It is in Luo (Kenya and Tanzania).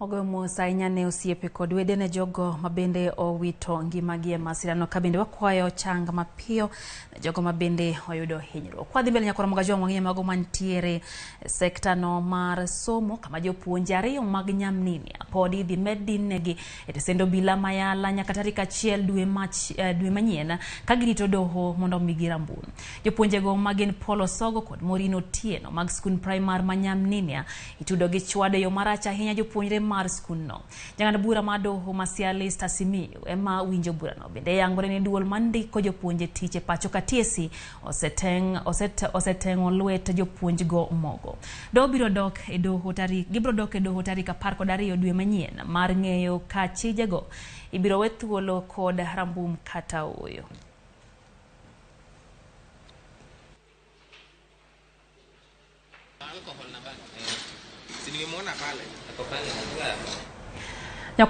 Ogo Musainya ne osiepe kod wedene jogo mabende owito ngimagi e masirano ka bende wakwayo chang mapiyo jogo mabende oyudo hinyruok. Kwadhi mbele nyakoro mga jogo mang'eyo mago mantiere sekta no mar somo kama jopuonje ariyo mag Nyamnini pod idhi medinegi e sendo bila mayala nyaka tarik 1 dwe manyien ka girito doho mondo omigi rambun. Jopuonje go magin Polo Sogo kod Morino Tieno mag skul primar ma Nyamnini itudo gi chwade yo marach ahinya jopuonjre mar skul no. Jang'ad bura mar doho Masialista Simiyu ema winjo bura no bende yangore ne duol mandiko jopuonje tich e pacho ka TSC oseteng'o lwet jopuonj go mogo. Gibiro dok e doho tarik 12 dwe manyien mar ng'eyo ka chije go ibiro we thuolo kod rambum kata oyo. Alcohol na bana. Si ningemuona pale. Ako pale najua.